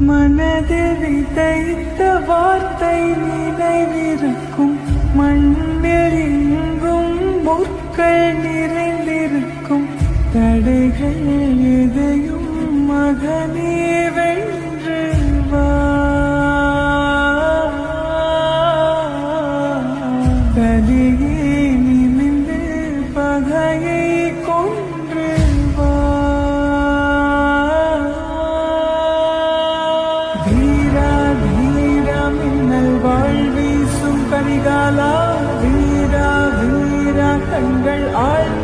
மனதில் விதைத்த வார்த்தை நினைவிருக்கும், மண்ணில் எங்கும் முற்கள் நிறைந்திருக்கும். தடைகள் எதையும் மகனே வென்று வா, கலியே நிமிந்து பகையை கொன்று வா. வீரா வீரா மின்னல் வாழ்வீசும் கரிகாலா, வீரா வீரா கண்கள் ஆள்